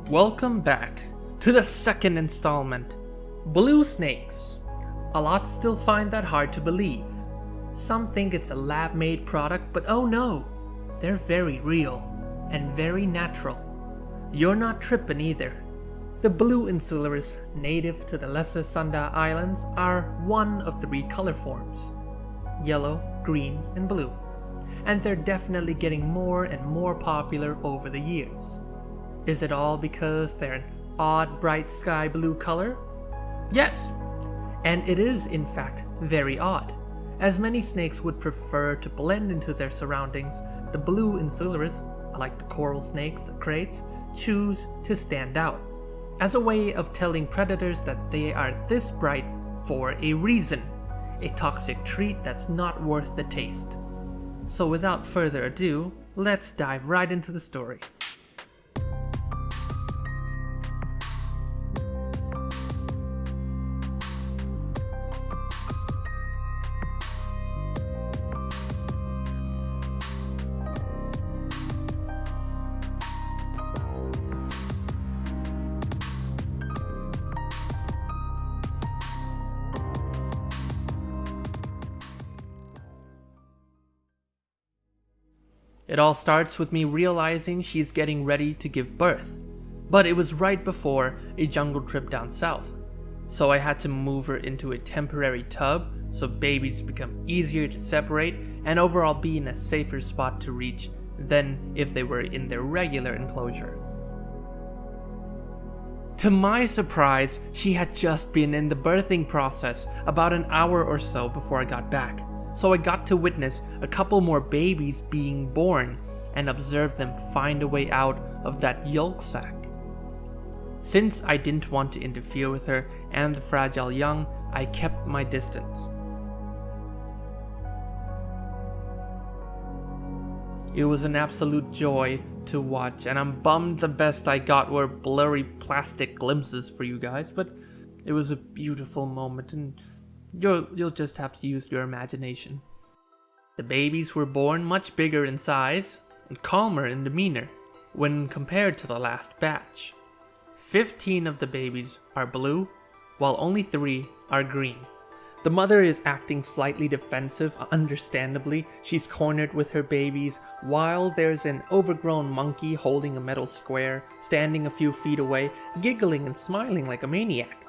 Welcome back to the second installment. Blue snakes. A lot still find that hard to believe. Some think it's a lab-made product, but oh no, they're very real and very natural. You're not tripping either. The blue insularis native to the Lesser Sunda Islands are one of three color forms: yellow, green, and blue. And they're definitely getting more and more popular over the years. Is it all because they're an odd bright sky blue color? Yes, and it is in fact very odd. As many snakes would prefer to blend into their surroundings, the blue insularis, like the coral snakes, the kraits, choose to stand out, as a way of telling predators that they are this bright for a reason, a toxic treat that's not worth the taste. So without further ado, let's dive right into the story. It all starts with me realizing she's getting ready to give birth, but it was right before a jungle trip down south, so I had to move her into a temporary tub so babies become easier to separate and overall be in a safer spot to reach than if they were in their regular enclosure. To my surprise, she had just been in the birthing process about an hour or so before I got back. So I got to witness a couple more babies being born and observe them find a way out of that yolk sac. Since I didn't want to interfere with her and the fragile young, I kept my distance. It was an absolute joy to watch, and I'm bummed the best I got were blurry plastic glimpses for you guys, but it was a beautiful moment, and You'll just have to use your imagination. The babies were born much bigger in size and calmer in demeanor when compared to the last batch. 15 of the babies are blue, while only 3 are green. The mother is acting slightly defensive, understandably. She's cornered with her babies, while there's an overgrown monkey holding a metal square, standing a few feet away, giggling and smiling like a maniac.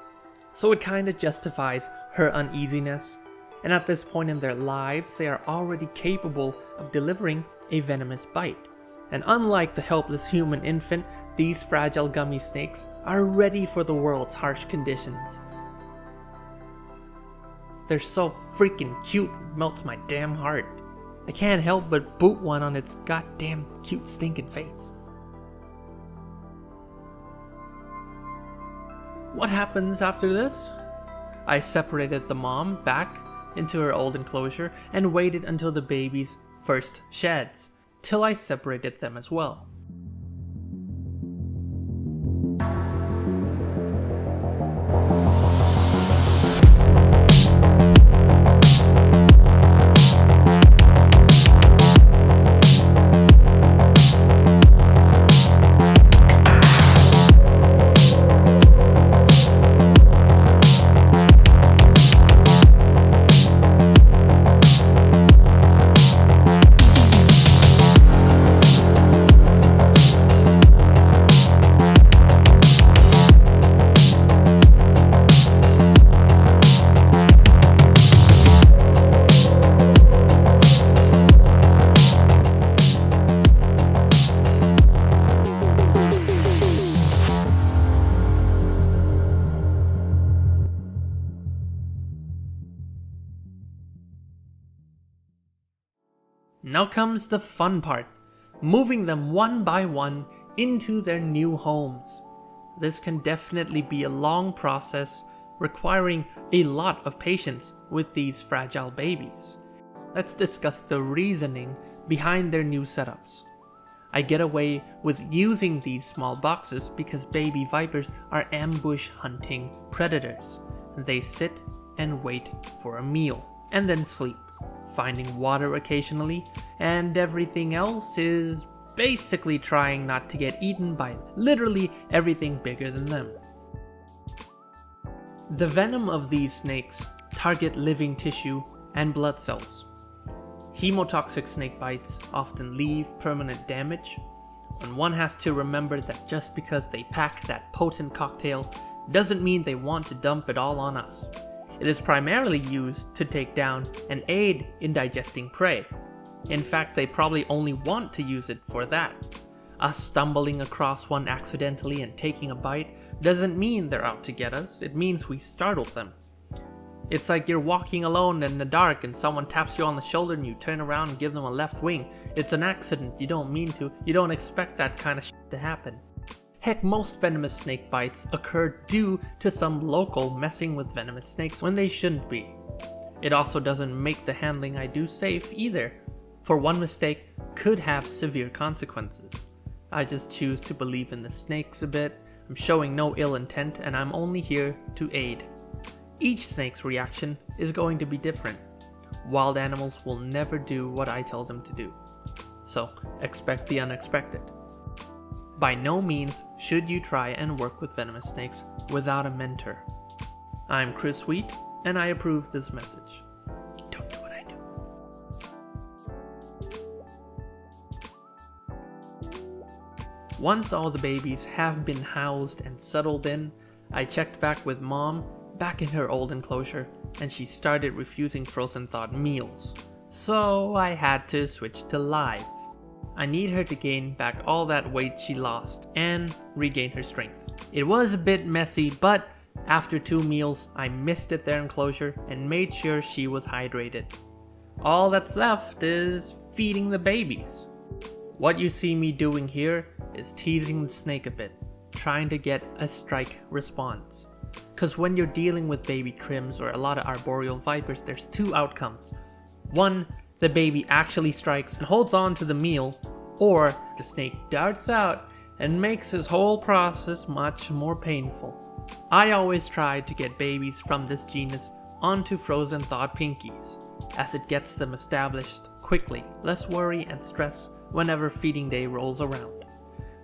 So it kinda justifies her uneasiness, and at this point in their lives, they are already capable of delivering a venomous bite. And unlike the helpless human infant, these fragile gummy snakes are ready for the world's harsh conditions. They're so freaking cute, it melts my damn heart. I can't help but boot one on its goddamn cute stinking face. What happens after this? I separated the mom back into her old enclosure and waited until the babies first sheds, till I separated them as well. Now comes the fun part, moving them one by one into their new homes. This can definitely be a long process, requiring a lot of patience with these fragile babies. Let's discuss the reasoning behind their new setups. I get away with using these small boxes because baby vipers are ambush hunting predators. They sit and wait for a meal and then sleep, finding water occasionally, and everything else is basically trying not to get eaten by literally everything bigger than them. The venom of these snakes target living tissue and blood cells. Hemotoxic snake bites often leave permanent damage, and one has to remember that just because they pack that potent cocktail doesn't mean they want to dump it all on us. It is primarily used to take down and aid in digesting prey. In fact, they probably only want to use it for that. Us stumbling across one accidentally and taking a bite doesn't mean they're out to get us, it means we startled them. It's like you're walking alone in the dark and someone taps you on the shoulder and you turn around and give them a left wing. It's an accident, you don't mean to, you don't expect that kind of shit to happen. Heck, most venomous snake bites occur due to some local messing with venomous snakes when they shouldn't be. It also doesn't make the handling I do safe either, for one mistake could have severe consequences. I just choose to believe in the snakes a bit. I'm showing no ill intent and I'm only here to aid. Each snake's reaction is going to be different. Wild animals will never do what I tell them to do. So expect the unexpected. By no means should you try and work with venomous snakes without a mentor. I'm Chris Wheat and I approve this message. Don't do what I do. Once all the babies have been housed and settled in, I checked back with Mom back in her old enclosure and she started refusing frozen thawed meals. So I had to switch to live. I need her to gain back all that weight she lost and regain her strength. It was a bit messy, but after 2 meals, I misted their enclosure and made sure she was hydrated. All that's left is feeding the babies. What you see me doing here is teasing the snake a bit, trying to get a strike response. Cause when you're dealing with baby crims or a lot of arboreal vipers, there's 2 outcomes. 1, the baby actually strikes and holds on to the meal, or the snake darts out and makes this whole process much more painful. I always try to get babies from this genus onto frozen thawed pinkies, as it gets them established quickly, less worry and stress whenever feeding day rolls around.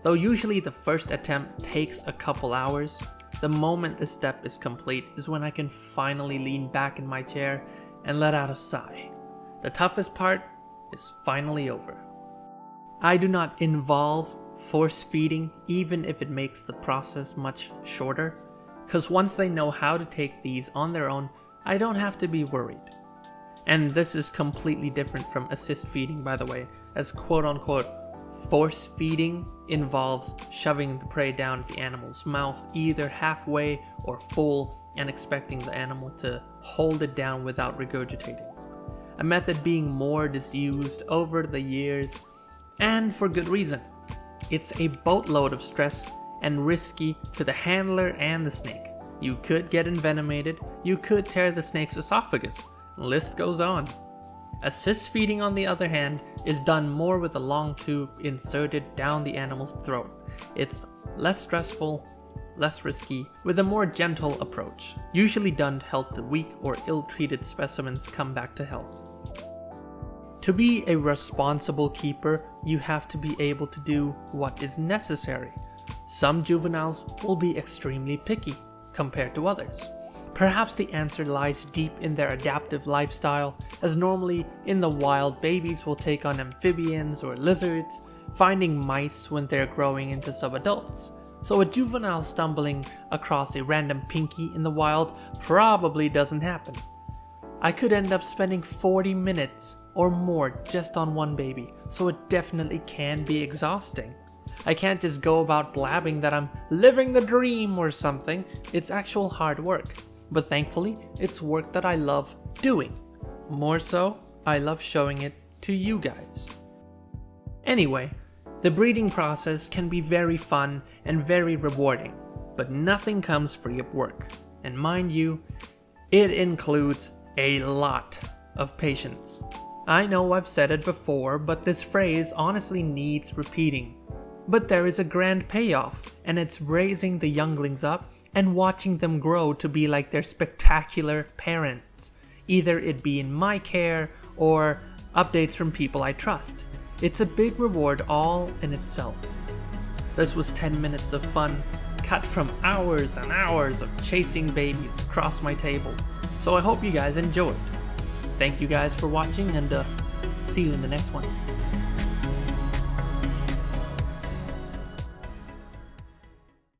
Though usually the first attempt takes a couple hours, the moment this step is complete is when I can finally lean back in my chair and let out a sigh. The toughest part is finally over. I do not involve force feeding even if it makes the process much shorter, cause once they know how to take these on their own, I don't have to be worried. And this is completely different from assist feeding, by the way, as quote unquote force feeding involves shoving the prey down the animal's mouth either halfway or full and expecting the animal to hold it down without regurgitating. A method being more disused over the years, and for good reason. It's a boatload of stress and risky to the handler and the snake. You could get envenomated, you could tear the snake's esophagus, the list goes on. Assist feeding, on the other hand, is done more with a long tube inserted down the animal's throat. It's less stressful, less risky, with a more gentle approach, usually done to help the weak or ill-treated specimens come back to health. To be a responsible keeper, you have to be able to do what is necessary. Some juveniles will be extremely picky compared to others. Perhaps the answer lies deep in their adaptive lifestyle, as normally in the wild babies will take on amphibians or lizards, finding mice when they're growing into subadults. So a juvenile stumbling across a random pinky in the wild probably doesn't happen. I could end up spending 40 minutes or more just on one baby, so it definitely can be exhausting. I can't just go about blabbing that I'm living the dream or something. It's actual hard work, but thankfully it's work that I love doing. More so, I love showing it to you guys. Anyway, the breeding process can be very fun and very rewarding, but nothing comes free of work. And mind you, it includes a lot of patience. I know I've said it before, but this phrase honestly needs repeating. But there is a grand payoff, and it's raising the younglings up and watching them grow to be like their spectacular parents, either it be in my care or updates from people I trust. It's a big reward all in itself. This was 10 minutes of fun, cut from hours and hours of chasing babies across my table, so I hope you guys enjoyed. Thank you guys for watching, and see you in the next one.